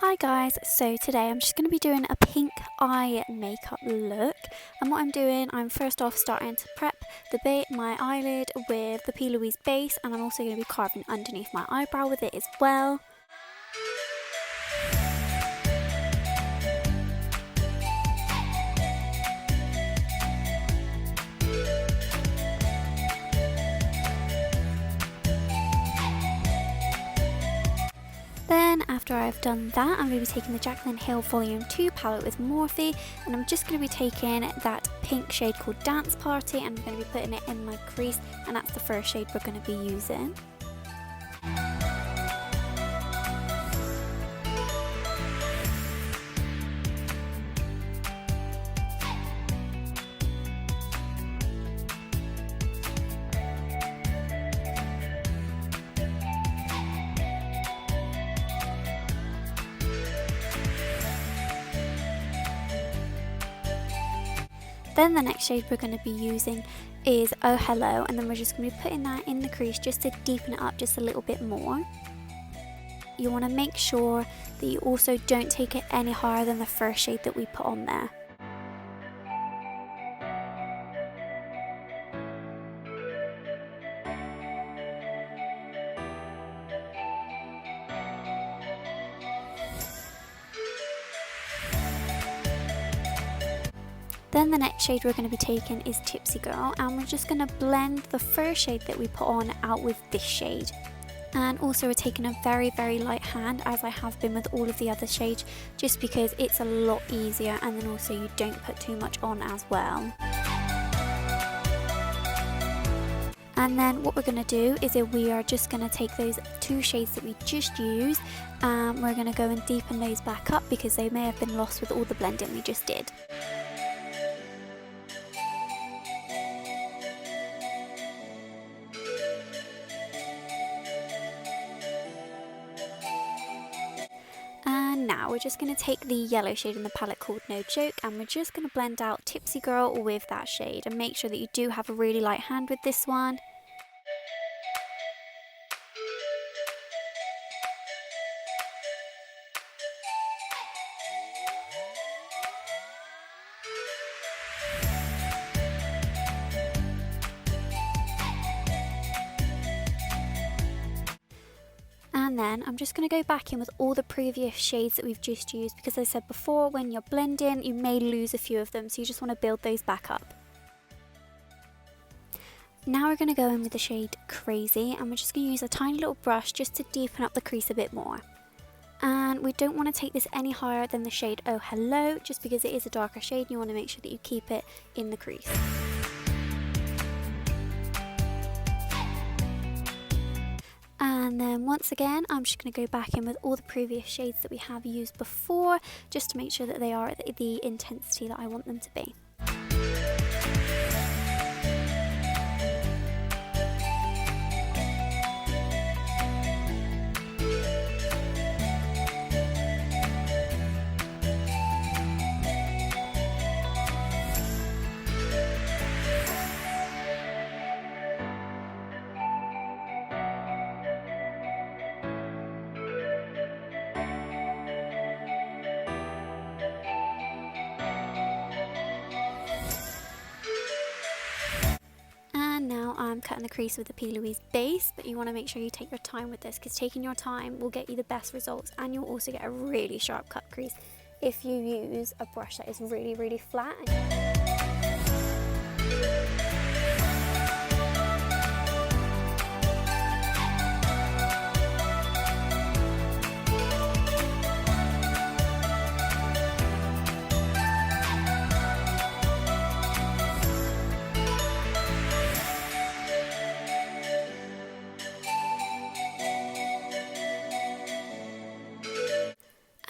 Hi guys, so today I'm just going to be doing a pink eye makeup look, and what I'm doing, I'm first off starting to prep my eyelid with the P. Louise base, and I'm also going to be carving underneath my eyebrow with it as well. Then after I've done that, I'm going to be taking the Jaclyn Hill Volume 2 palette with Morphe, and I'm just going to be taking that pink shade called Dance Party, and I'm going to be putting it in my crease, and that's the first shade we're going to be using. Then the next shade we're going to be using is Oh Hello, and then we're just going to be putting that in the crease just to deepen it up just a little bit more. You want to make sure that you also don't take it any higher than the first shade that we put on there. Then the next shade we're going to be taking is Tipsy Girl, and we're just going to blend the first shade that we put on out with this shade. And also we're taking a very light hand, as I have been with all of the other shades, just because it's a lot easier, and then also you don't put too much on as well. And then what we're going to do is we are just going to take those two shades that we just used, and we're going to go and deepen those back up because they may have been lost with all the blending we just did. And now we're just going to take the yellow shade in the palette called No Joke, and we're just going to blend out Tipsy Girl with that shade, and make sure that you do have a really light hand with this one. And then I'm just going to go back in with all the previous shades that we've just used, because as I said before, when you're blending you may lose a few of them, so you just want to build those back up. Now we're going to go in with the shade Crazy, and we're just going to use a tiny little brush just to deepen up the crease a bit more. And we don't want to take this any higher than the shade Oh Hello, just because it is a darker shade and you want to make sure that you keep it in the crease. And then once again, I'm just going to go back in with all the previous shades that we have used before, just to make sure that they are at the intensity that I want them to be. Now I'm cutting the crease with the P. Louise base, but you want to make sure you take your time with this, because taking your time will get you the best results, and you'll also get a really sharp cut crease if you use a brush that is really flat.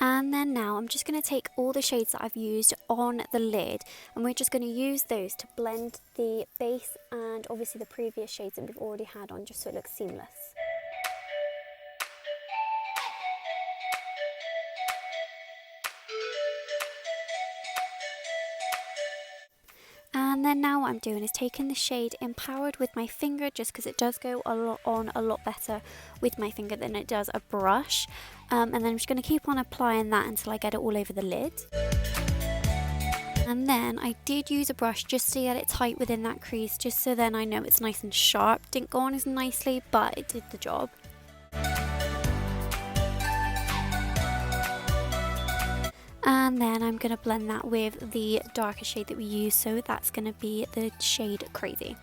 And then now I'm just going to take all the shades that I've used on the lid, and we're just going to use those to blend the base and obviously the previous shades that we've already had on, just so it looks seamless. And And then now what I'm doing is taking the shade Empowered with my finger, just because it does go a lot better with my finger than it does a brush. And then I'm just going to keep on applying that until I get it all over the lid. And then I did use a brush just to get it tight within that crease, just so then I know it's nice and sharp. Didn't go on as nicely, but it did the job. And then I'm going to blend that with the darker shade that we use, so that's going to be the shade Crazy.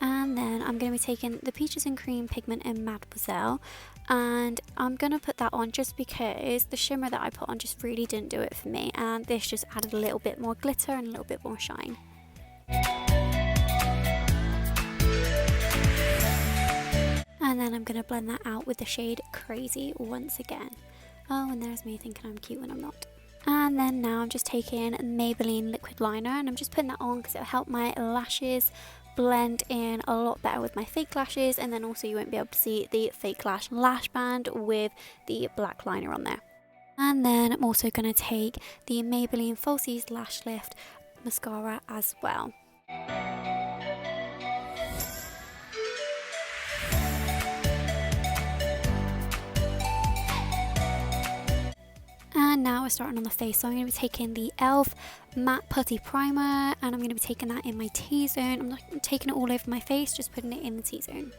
And then I'm going to be taking the Peaches and Cream pigment in Mademoiselle, and I'm going to put that on just because the shimmer that I put on just really didn't do it for me, and this just added a little bit more glitter and a little bit more shine. And then I'm going to blend that out with the shade Crazy once again. Oh, and there's me thinking I'm cute when I'm not. And then now I'm just taking Maybelline liquid liner, and I'm just putting that on because it'll help my lashes blend in a lot better with my fake lashes, and then also you won't be able to see the fake lash band with the black liner on there. And then I'm also going to take the Maybelline Falsies Lash Lift mascara as well. And now we're starting on the face, so I'm going to be taking the e.l.f. Matte Putty Primer, and I'm going to be taking that in my T-zone. I'm not taking it all over my face, just putting it in the T-zone.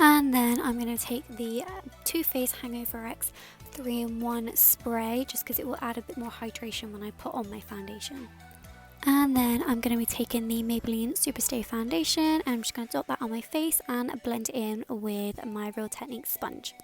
And then I'm going to take the Too Faced Hangover X 3-in-1 spray, just because it will add a bit more hydration when I put on my foundation. And then I'm going to be taking the Maybelline Superstay Foundation, and I'm just going to dot that on my face and blend it in with my Real Techniques sponge.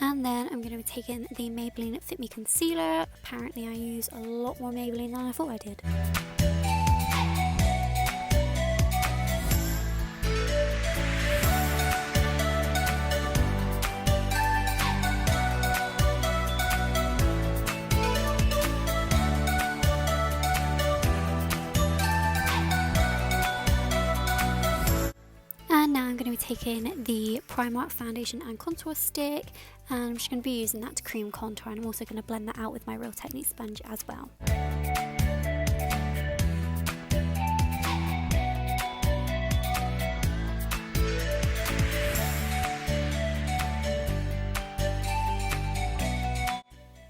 And then I'm going to be taking the Maybelline Fit Me Concealer. Apparently I use a lot more Maybelline than I thought I did. And now I'm going to be taking the Primark foundation and contour stick, and I'm just going to be using that to cream contour, and I'm also going to blend that out with my Real Techniques sponge as well.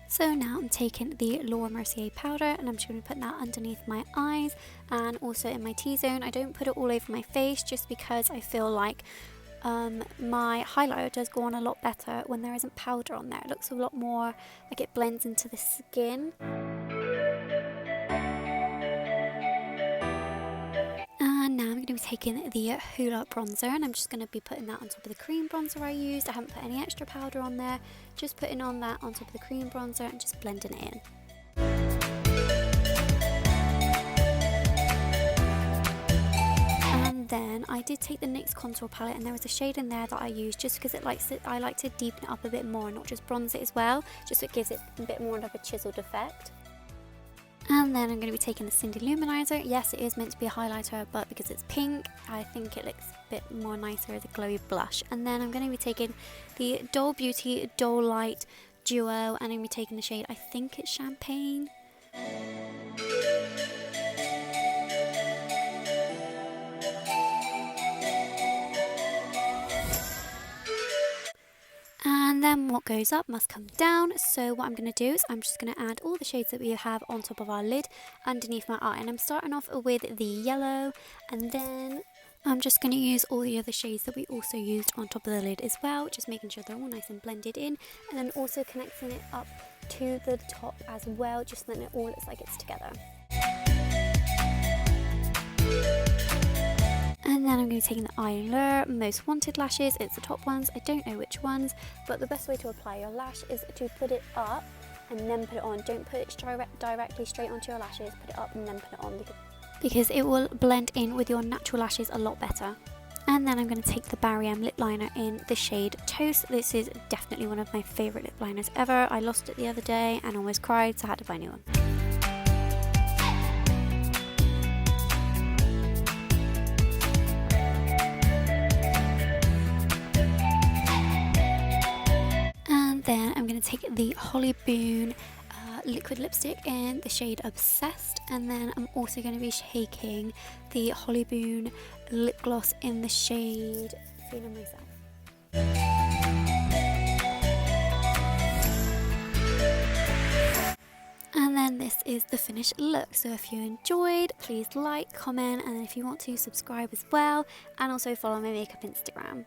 So now I'm taking the Laura Mercier powder, and I'm just going to put that underneath my eyes and also in my T-zone. I don't put it all over my face just because I feel like my highlighter does go on a lot better when there isn't powder on there. It looks a lot more like it blends into the skin. And now I'm going to be taking the Hoola bronzer, and I'm just going to be putting that on top of the cream bronzer I used. I haven't put any extra powder on there, just putting on that on top of the cream bronzer and just blending it in. And then I did take the NYX contour palette, and there was a shade in there that I used just because I like to deepen it up a bit more and not just bronze it as well, just so it gives it a bit more of a chiseled effect. And then I'm going to be taking the Cindy Luminizer. Yes, it is meant to be a highlighter, but because it's pink, I think it looks a bit more nicer as a glowy blush. And then I'm going to be taking the Doll Beauty Doll Light Duo, and I'm going to be taking the shade, I think it's Champagne. And then what goes up must come down, so what I'm going to do is I'm just going to add all the shades that we have on top of our lid underneath my eye. And I'm starting off with the yellow, and then I'm just going to use all the other shades that we also used on top of the lid as well, just making sure they're all nice and blended in, and then also connecting it up to the top as well, just so that it all looks like it's together. And then I'm going to be taking the Eyelure Most Wanted lashes. It's the top ones. I don't know which ones, but the best way to apply your lash is to put it up and then put it on. Don't put it directly straight onto your lashes. Put it up and then put it on because it will blend in with your natural lashes a lot better. And then I'm going to take the Barry M lip liner in the shade Toast. This is definitely one of my favourite lip liners ever. I lost it the other day and almost cried, so I had to buy a new one. Then I'm going to take the Holly Boone liquid lipstick in the shade Obsessed, and then I'm also going to be taking the Holly Boone lip gloss in the shade Feeling Myself. And then this is the finished look. So if you enjoyed, please like, comment, and if you want to, subscribe as well, and also follow my makeup Instagram.